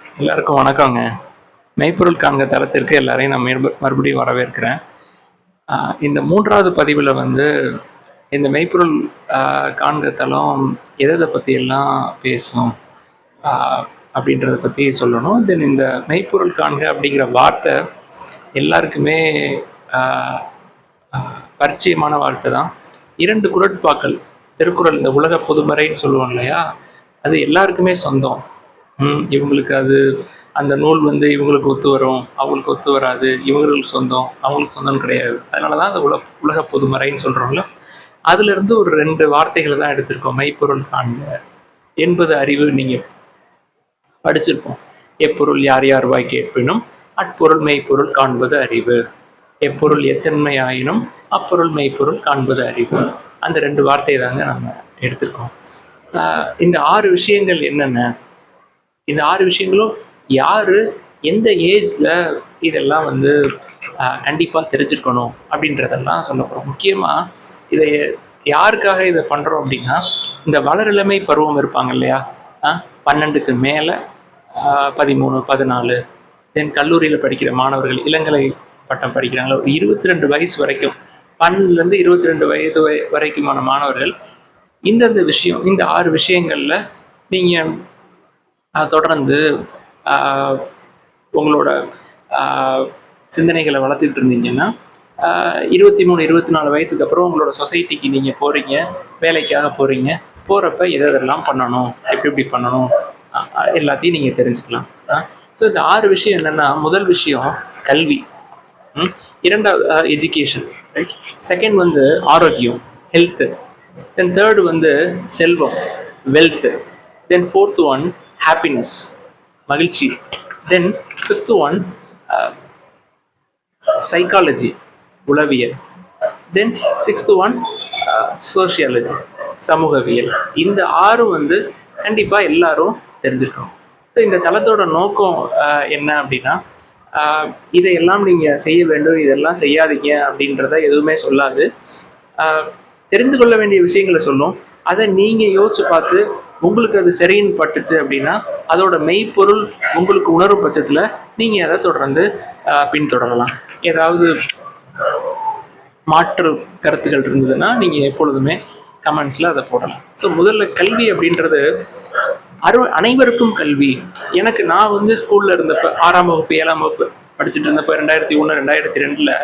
எல்லாருக்கும் வணக்கங்க. மெய்ப்பொருள் காண்க தளத்திற்கு எல்லாரையும் நான் மறுபடியும் வரவேற்கிறேன். இந்த 3வது பதிவில் வந்து இந்த மெய்ப்பொருள் காண்க தளம் எதை பற்றியெல்லாம் பேசும் அப்படின்றத பற்றி சொல்லணும். தென் இந்த மெய்ப்பொருள் காண்க அப்படிங்கிற வார்த்தை எல்லாருக்குமே பரிச்சயமான வார்த்தை தான். 2 குறட்பாக்கள், திருக்குறள், இந்த உலக பொதுமறைன்னு சொல்லுவோம் இல்லையா, அது எல்லாருக்குமே சொந்தம். இவங்களுக்கு அது அந்த நூல் வந்து இவங்களுக்கு ஒத்து வரும், அவங்களுக்கு ஒத்து வராது, இவங்களுக்கு சொந்தம், அவங்களுக்கு சொந்தம் கிடையாது. அதனால தான் அந்த உலக பொதுமறைன்னு சொல்கிறோம்ல. அதுலேருந்து ஒரு 2 வார்த்தைகளை தான் எடுத்திருக்கோம். மெய்ப்பொருள் காண்க என்பது அறிவு. நீங்கள் படிச்சிருப்போம். எப்பொருள் யார் யார் வாய் கேட்பினும் அட்பொருள் மெய்ப்பொருள் காண்பது அறிவு. எப்பொருள் எத்தன்மை ஆயினும் அப்பொருள் மெய்ப்பொருள் காண்பது அறிவு. அந்த 2 வார்த்தையை தாங்க நம்ம எடுத்திருக்கோம். இந்த 6 விஷயங்கள் என்னென்ன, இந்த 6 விஷயங்களும் யார் எந்த ஏஜில் இதெல்லாம் வந்து கண்டிப்பாக தெரிஞ்சுருக்கணும் அப்படின்றதெல்லாம் சொல்ல போகிறோம். முக்கியமாக இதை யாருக்காக இதை பண்ணுறோம் அப்படின்னா, இந்த வளரிளமை பருவம் இருப்பாங்க இல்லையா, 12க்கு மேலே 13, 14, தென் கல்லூரியில் படிக்கிற மாணவர்கள், இளங்கலை பட்டம் படிக்கிறாங்களா, ஒரு 22 வயசு வரைக்கும், 12லேருந்து 22 வயது வரைக்குமான மாணவர்கள் இந்தந்த விஷயம், இந்த 6 விஷயங்களில் நீங்கள் தொடர்ந்து உங்களோட சிந்தனைகளை வளர்த்துக்கிட்டு இருந்தீங்கன்னா 23, 24 வயசுக்கு அப்புறம் உங்களோட சொசைட்டிக்கு நீங்கள் போகிறீங்க, வேலைக்காக போகிறீங்க, போகிறப்ப எதெல்லாம் பண்ணணும், எப்படி பண்ணணும், எல்லாத்தையும் நீங்கள் தெரிஞ்சுக்கலாம். ஸோ இந்த 6 விஷயம் என்னென்னா, முதல் விஷயம் கல்வி, 2வது எஜுகேஷன், ரைட், செகண்ட் வந்து ஆரோக்கியம், ஹெல்த்து, தென் தேர்டு வந்து செல்வம், wealth, then fourth one happiness, மகிழ்ச்சி, தென் ஃபிஃப்த் ஒன் சைக்காலஜி, உளவியல், தென் சிக்ஸ்த் ஒன் சோஷியாலஜி, சமூகவியல். இந்த 6 வந்து கண்டிப்பாக எல்லாரும் தெரிஞ்சுக்கணும். ஸோ இந்த தளத்தோட நோக்கம் என்ன அப்படின்னா, இதையெல்லாம் நீங்கள் செய்ய வேண்டும், இதெல்லாம் செய்யாதீங்க அப்படின்றத எதுவுமே சொல்லாது. தெரிந்து கொள்ள வேண்டிய விஷயங்களை சொல்லும். அதை நீங்கள் யோசிச்சு பார்த்து உங்களுக்கு அது சரின்னு பட்டுச்சு அப்படின்னா, அதோட மெய்ப்பொருள் உங்களுக்கு உணரும் பட்சத்தில் நீங்கள் அதை தொடர்ந்து பின்தொடரலாம். ஏதாவது மாற்று கருத்துக்கள் இருந்ததுன்னா நீங்கள் எப்பொழுதுமே கமெண்ட்ஸில் அதை போடலாம். ஸோ முதல்ல கல்வி அப்படின்றது அனைவருக்கும் கல்வி. நான் வந்து ஸ்கூலில் இருந்தப்போ 6ஆம் வகுப்பு 7ஆம் வகுப்பு படிச்சுட்டு இருந்தப்போ 2001, 2002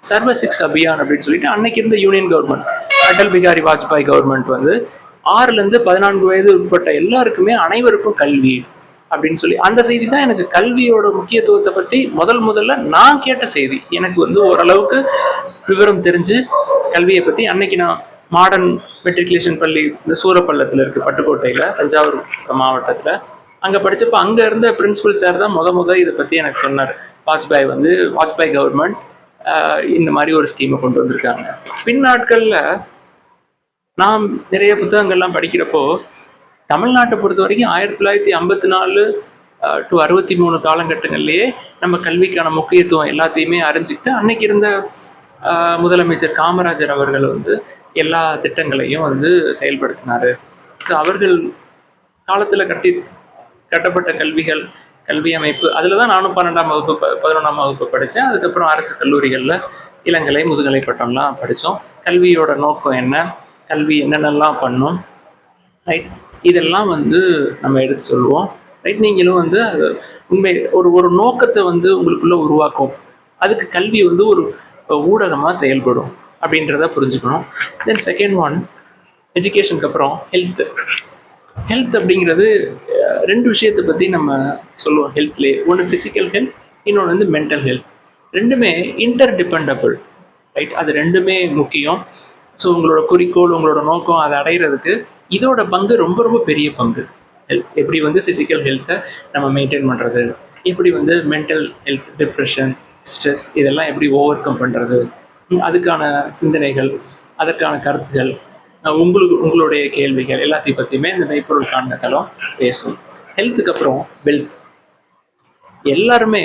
சர்வ சிக்ஷா அபியான் அப்படின்னு சொல்லிட்டு அன்னைக்கு இருந்த union government, Atal Bihari Vajpayee government வந்து 6லேருந்து 14 வயது உட்பட்ட எல்லாருக்குமே அனைவருக்கும் கல்வி அப்படின்னு சொல்லி, அந்த செய்தி தான் எனக்கு கல்வியோட முக்கியத்துவத்தை பற்றி முதல்ல நான் கேட்ட செய்தி. எனக்கு வந்து ஓரளவுக்கு விவரம் தெரிஞ்சு கல்வியை பற்றி அன்னைக்கு நான் மாடர்ன் மெட்ரிகுலேஷன் பள்ளி இந்த சூரப்பள்ளத்தில் இருக்குது, பட்டுக்கோட்டையில், தஞ்சாவூர் மாவட்டத்தில், அங்கே படித்தப்போ அங்கே இருந்த பிரின்சிபல் சார் தான் இதை பற்றி எனக்கு சொன்னார். வாஜ்பாய் கவர்மெண்ட் இந்த மாதிரி ஒரு ஸ்கீமை கொண்டு வந்திருக்காங்க. பின் நாட்களில் நான் நிறைய புத்தகங்கள்லாம் படிக்கிறப்போ தமிழ்நாட்டை பொறுத்த வரைக்கும் 1954 to 63 காலகட்டங்கள்லேயே நம்ம கல்விக்கான முக்கியத்துவம் எல்லாத்தையுமே அறிஞ்சிக்கிட்டு அன்னைக்கு இருந்த முதலமைச்சர் காமராஜர் அவர்கள் வந்து எல்லா திட்டங்களையும் வந்து செயல்படுத்தினார். அவர்கள் காலத்தில் கட்டப்பட்ட கல்வி அமைப்பு, அதில் தான் நானும் 12ஆம் வகுப்பு 11ஆம் வகுப்பு படித்தேன். அதுக்கப்புறம் அரசு கல்லூரிகளில் இளங்கலை முதுகலை பட்டம்லாம் படித்தோம். கல்வியோட நோக்கம் என்ன, கல்வி என்னென்னலாம் பண்ணும், ரைட், இதெல்லாம் வந்து நம்ம எடுத்து சொல்லுவோம். ரைட், நீங்களும் வந்து அது உண்மை ஒரு நோக்கத்தை வந்து உங்களுக்குள்ளே உருவாக்கும். அதுக்கு கல்வி வந்து ஒரு ஊடகமாக செயல்படும் அப்படின்றத புரிஞ்சுக்கணும். தென் செகண்ட் ஒன் எஜுகேஷனுக்கு அப்புறம் ஹெல்த் அப்படிங்கிறது 2 விஷயத்தை பற்றி நம்ம சொல்லுவோம் ஹெல்த்லேயே. ஒன்று ஃபிசிக்கல் ஹெல்த், இன்னொன்று வந்து மென்டல் ஹெல்த். ரெண்டுமே இன்டர் டிபெண்டபிள், ரைட், அது ரெண்டுமே முக்கியம். ஸோ உங்களோட குறிக்கோள், உங்களோட நோக்கம், அதை அடைகிறதுக்கு இதோட பங்கு ரொம்ப ரொம்ப பெரிய பங்கு. எப்படி வந்து ஃபிசிக்கல் ஹெல்த்தை நம்ம மெயின்டைன் பண்ணுறது, எப்படி வந்து மென்டல் ஹெல்த், டிப்ரெஷன், ஸ்ட்ரெஸ், இதெல்லாம் எப்படி ஓவர் கம் பண்ணுறது, அதுக்கான சிந்தனைகள், அதற்கான கருத்துகள், உங்களுடைய கேள்விகள் எல்லாத்தையும் பற்றியுமே இந்த மெய்ப்பொருள் காண்க தளம் பேசும். ஹெல்த்துக்கு அப்புறம் வெல்த். எல்லாருமே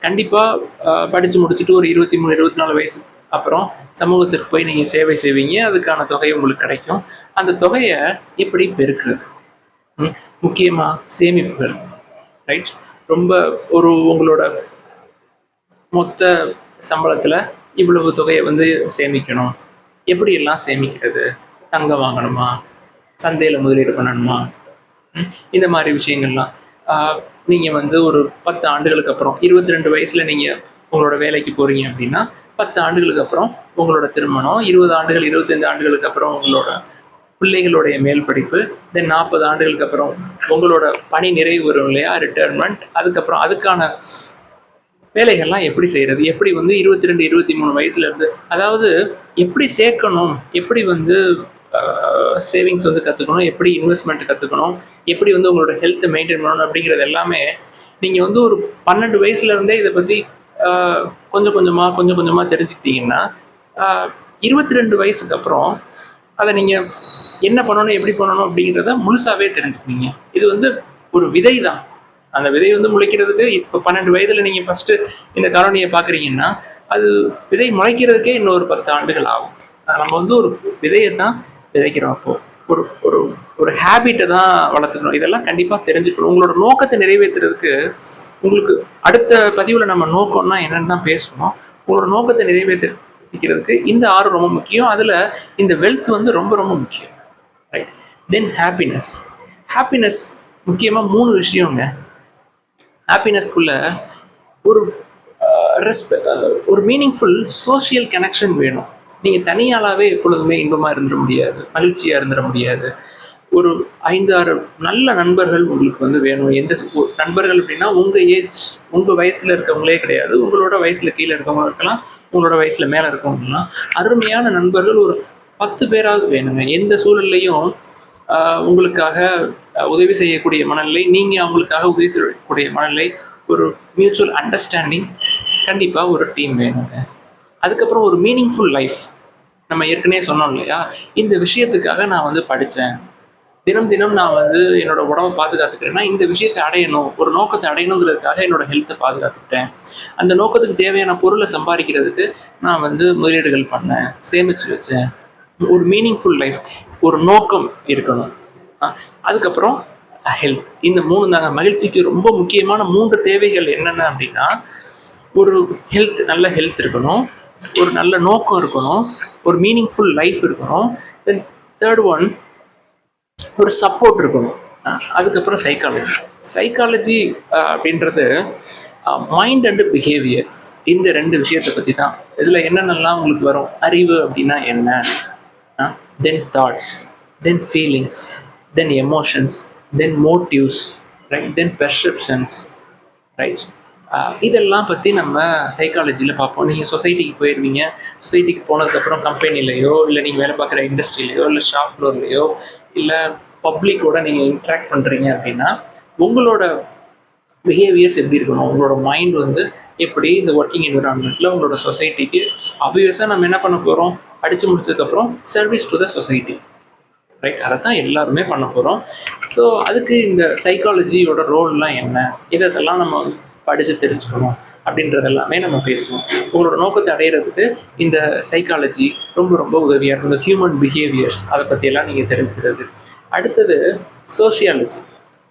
கண்டிப்பாக படித்து முடிச்சுட்டு ஒரு 23, 24 வயசு அப்புறம் சமூகத்துக்கு போய் நீங்கள் சேவை செய்வீங்க. அதுக்கான தொகை உங்களுக்கு கிடைக்கும். அந்த தொகையை எப்படி பெருக்கிறது, முக்கியமாக சேமிப்புகள், ரைட். ரொம்ப உங்களோட மொத்த சம்பளத்தில் இவ்வளவு தொகையை வந்து சேமிக்கணும். எப்படியெல்லாம் சேமிக்கிறது? தங்கம் வாங்கணுமா? சந்தையில் முதலீடு பண்ணணுமா? இந்த மாதிரி விஷயங்கள்லாம் நீங்கள் வந்து ஒரு 10 ஆண்டுகளுக்கு அப்புறம் 22 வயசில் நீங்கள் உங்களோட வேலைக்கு போகிறீங்க அப்படின்னா 10 ஆண்டுகளுக்கு அப்புறம் உங்களோட திருமணம், 20 ஆண்டுகள் 25 ஆண்டுகளுக்கு அப்புறம் உங்களோட பிள்ளைகளுடைய மேல் படிப்பு, தென் 40 ஆண்டுகளுக்கு அப்புறம் உங்களோட பணி நிறைவு வரும் இல்லையா, ரிட்டையர்மெண்ட். அதுக்கப்புறம் அதுக்கான வேலைகள்லாம் எப்படி செய்கிறது, எப்படி வந்து 22 23 வயசுலேருந்து, அதாவது எப்படி சேர்க்கணும், எப்படி வந்து சேவிங்ஸ் வந்து கற்றுக்கணும், எப்படி இன்வெஸ்ட்மெண்ட் கற்றுக்கணும், எப்படி வந்து உங்களோட ஹெல்த்தை மெயின்டைன் பண்ணணும் அப்படிங்கிறது எல்லாமே நீங்கள் வந்து ஒரு 12 வயசுலேருந்தே இதை பற்றி கொஞ்சம் கொஞ்சமாக தெரிஞ்சுக்கிட்டீங்கன்னா 22 வயசுக்கு அப்புறம் அதை நீங்கள் என்ன பண்ணணும், எப்படி பண்ணணும் அப்படிங்கிறத முழுசாகவே தெரிஞ்சுக்கிங்க. இது வந்து ஒரு விதை தான். அந்த விதை வந்து முளைக்கிறதுக்கு இப்போ 12 வயதில் நீங்கள் ஃபஸ்ட்டு இந்த காலனியை பார்க்குறீங்கன்னா அது விதை முளைக்கிறதுக்கே இன்னொரு 10 ஆண்டுகள் ஆகும். நம்ம வந்து ஒரு விதையை தான் விதைக்கிறோம். அப்போது ஒரு ஒரு ஒரு ஹேபிட்டை தான் வளர்த்துக்கணும். இதெல்லாம் கண்டிப்பாக தெரிஞ்சுக்கணும். உங்களோட நோக்கத்தை நிறைவேற்றுறதுக்கு உங்களுக்கு அடுத்த பதிவில் நம்ம நோக்கம்னா என்னென்னு தான் பேசணும். உங்களோட நோக்கத்தை நிறைவேற்றிக்கிறதுக்கு இந்த 6 ரொம்ப முக்கியம். அதில் இந்த வெல்த் வந்து ரொம்ப ரொம்ப முக்கியம். ரைட். தென் ஹாப்பினஸ் முக்கியமாக 3 விஷயங்க. ஹாப்பினஸ்க்குள்ள ஒரு ஒரு மீனிங்ஃபுல் சோஷியல் கனெக்ஷன் வேணும். நீங்கள் தனியாளாவே எப்பொழுதுமே இன்பமாக இருந்துட முடியாது, மகிழ்ச்சியாக இருந்துட முடியாது. ஒரு 5-6 நல்ல நண்பர்கள் உங்களுக்கு வந்து வேணும். எந்த நண்பர்கள் அப்படின்னா உங்கள் ஏஜ், உங்கள் வயசில் இருக்கவங்களே கிடையாது, உங்களோட வயசில் கீழே இருக்கவங்க இருக்கலாம், உங்களோட வயசில் மேலே இருக்கவங்கலாம். அருமையான நண்பர்கள் ஒரு 10 பேராவது வேணுங்க. எந்த சூழல்லையும் உங்களுக்காக உதவி செய்யக்கூடிய மனநிலை, நீங்கள் அவங்களுக்காக உதவி செய்யக்கூடிய மனநிலை, ஒரு மியூச்சுவல் அண்டர்ஸ்டாண்டிங் கண்டிப்பாக ஒரு டீம் வேணுங்க. அதுக்கப்புறம் ஒரு மீனிங்ஃபுல் லைஃப். நம்ம ஏற்கனவே சொன்னோம் இல்லையா, இந்த விஷயத்துக்காக நான் வந்து படித்தேன், தினம் நான் வந்து என்னோட உடம்பை பாதுகாத்துக்கிறேன்னா இந்த விஷயத்தை அடையணும், ஒரு நோக்கத்தை அடையணுங்கிறதுக்காக என்னோட ஹெல்த்தை பாதுகாத்துக்கிட்டேன், அந்த நோக்கத்துக்கு தேவையான பொருளை சம்பாதிக்கிறதுக்கு நான் வந்து முதலீடுகள் பண்ணேன், சேமித்து வச்சேன். ஒரு மீனிங்ஃபுல் லைஃப், ஒரு நோக்கம் இருக்கணும். அதுக்கப்புறம் ஹெல்த். இந்த 3 தாங்க மகிழ்ச்சிக்கு ரொம்ப முக்கியமான 3 தேவைகள். என்னென்ன அப்படின்னா, ஒரு நல்ல ஹெல்த் இருக்கணும், ஒரு நல்ல நோக்கம் இருக்கணும், ஒரு மீனிங்ஃபுல் லைஃப் இருக்கணும், தென் தேர்ட் ஒன் ஒரு சப்போர்ட் இருக்கணும். அதுக்கப்புறம் சைக்காலஜி அப்படின்றது மைண்ட் அண்டு பிஹேவியர். இந்த 2 விஷயத்தை பற்றி தான். இதில் என்னென்னலாம் உங்களுக்கு வரும், அறிவு அப்படின்னா என்ன, தென் தாட்ஸ், தென் ஃபீலிங்ஸ், தென் எமோஷன்ஸ், தென் மோட்டிவ்ஸ், ரைட், தென் பெர்செப்ஷன்ஸ், ரைட். இதெல்லாம் பற்றி நம்ம சைக்காலஜியில் பார்ப்போம். நீங்கள் சொசைட்டிக்கு போயிடுவீங்க, சொசைட்டிக்கு போனதுக்கப்புறம் கம்பெனிலேயோ இல்லை நீங்கள் வேலை பார்க்குற இண்டஸ்ட்ரியிலையோ இல்லை ஷாப் ஃப்ளோர்லேயோ இல்லை பப்ளிக்கோட நீங்கள் இன்ட்ராக்ட் பண்ணுறீங்க அப்படின்னா உங்களோட பிஹேவியர்ஸ் எப்படி இருக்கணும், உங்களோட மைண்ட் வந்து எப்படி இந்த ஒர்க்கிங் என்விரான்மெண்ட்டில் உங்களோட சொசைட்டிக்கு ஆப்வியஸாக நம்ம என்ன பண்ண போகிறோம், படித்து முடிச்சதுக்கப்புறம் service to the society, right. அதை தான் எல்லாருமே பண்ண போகிறோம். ஸோ அதுக்கு இந்த சைக்காலஜியோட ரோல்லாம் என்ன, இதெல்லாம் நம்ம படித்து தெரிஞ்சுக்கணும் அப்படின்றதெல்லாமே நம்ம பேசுவோம். உங்களோட நோக்கத்தை அடையிறதுக்கு இந்த சைக்காலஜி ரொம்ப ரொம்ப உதவியாக இருக்கும். இந்த ஹியூமன் பிஹேவியர்ஸ் அதை பற்றியெல்லாம் நீங்கள் தெரிஞ்சுக்கிறது. அடுத்தது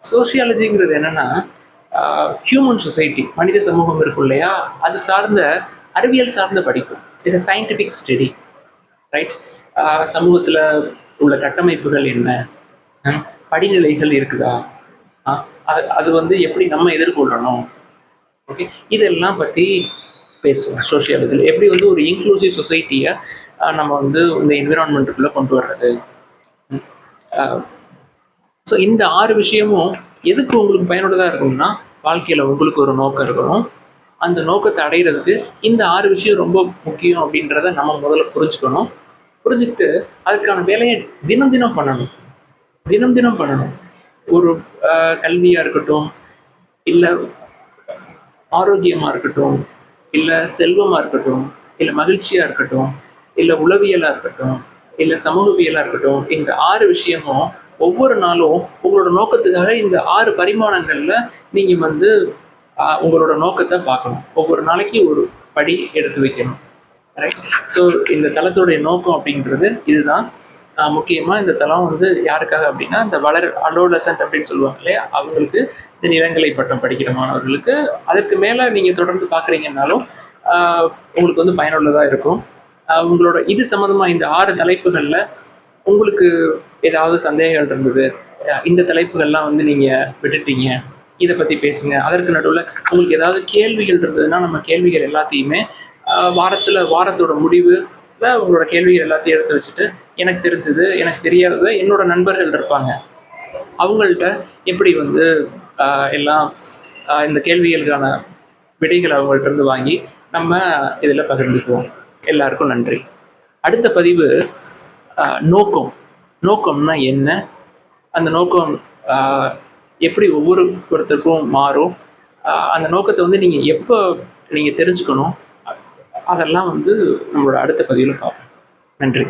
சோஷியாலஜிங்கிறது என்னென்னா ஹியூமன் சொசைட்டி, மனித சமூகம் இருக்கும் இல்லையா, அது சார்ந்த அறிவியல் சார்ந்த படிப்பு. It's a scientific study, right. சமூகத்தில் உள்ள கட்டமைப்புகள் என்ன, படிநிலைகள் இருக்குதா, அது வந்து எப்படி நம்ம எதிர்கொள்ளணும், ஓகே, இதெல்லாம் பற்றி பேசுவோம் சோஷியாலஜியில். எப்படி வந்து ஒரு இன்க்ளூசிவ் சொசைட்டியை நம்ம வந்து இந்த என்விரான்மெண்ட்டுக்குள்ளே கொண்டு வர்றது. ஸோ இந்த 6 விஷயமும் எதுக்கு உங்களுக்கு பயனுள்ளதாக இருக்கும்னா, வாழ்க்கையில் உங்களுக்கு ஒரு நோக்கம் இருக்கணும், அந்த நோக்கத்தை அடைகிறதுக்கு இந்த 6 விஷயம் ரொம்ப முக்கியம் அப்படின்றத நம்ம முதல்ல புரிஞ்சுக்கிட்டு அதுக்கான வேலையை தினம் பண்ணணும். ஒரு கல்வியாக இருக்கட்டும், இல்லை ஆரோக்கியமாக இருக்கட்டும், இல்லை செல்வமாக இருக்கட்டும், இல்லை மகிழ்ச்சியாக இருக்கட்டும், இல்லை உளவியலாக இருக்கட்டும், இல்லை சமூகவியலாக இருக்கட்டும், இந்த 6 விஷயமும் ஒவ்வொரு நாளும் உங்களோட நோக்கத்துக்காக இந்த 6 பரிமாணங்களில் நீங்கள் வந்து உங்களோட நோக்கத்தை பார்க்கணும். ஒவ்வொரு நாளைக்கு ஒரு படி எடுத்து வைக்கணும், ரைட். ஸோ இந்த தளத்துடைய நோக்கம் அப்படின்றது இதுதான். முக்கியமாக இந்த தளம் வந்து யாருக்காக அப்படின்னா, இந்த அடோலசன்ட் அப்படின்னு சொல்லுவாங்க இல்லையா, அவங்களுக்கு, இந்த நிலங்கலை பட்டம் படிக்கிற மாணவர்களுக்கு. அதற்கு மேலே நீங்கள் தொடர்ந்து பார்க்குறீங்கன்னாலும் உங்களுக்கு வந்து பயனுள்ளதாக இருக்கும். உங்களோட இது சம்மந்தமாக இந்த 6 தலைப்புகளில் உங்களுக்கு ஏதாவது சந்தேகங்கள் இருந்தது, இந்த தலைப்புகள்லாம் வந்து நீங்கள் விட்டுட்டீங்க, இதை பற்றி பேசுங்க. அதற்கு நடுவில் உங்களுக்கு ஏதாவது கேள்விகள் இருந்ததுன்னா, நம்ம கேள்விகள் எல்லாத்தையுமே வாரத்தோட முடிவில் உங்களோட கேள்விகள் எல்லாத்தையும் எடுத்து வச்சுட்டு, எனக்கு தெரிஞ்சது, எனக்கு தெரியாதது, என்னோட நண்பர்கள் இருப்பாங்க, அவங்கள்ட்ட எப்படி வந்து எல்லாம் இந்த கேள்விகளுக்கான விடைகளை அவங்கள்ட்ட இருந்து வாங்கி நம்ம இதில் பகிர்ந்துக்குவோம். எல்லாருக்கும் நன்றி. அடுத்த பதிவு நோக்கம். நோக்கம்னா என்ன? அந்த நோக்கம் எப்படி ஒவ்வொருத்தருக்கும் மாறும்? அந்த நோக்கத்தை வந்து நீங்கள் எப்போ நீங்கள் தெரிஞ்சுக்கணும்? அதெல்லாம் வந்து நம்மளோட அடுத்த பதிவில் பார்ப்போம். நன்றி.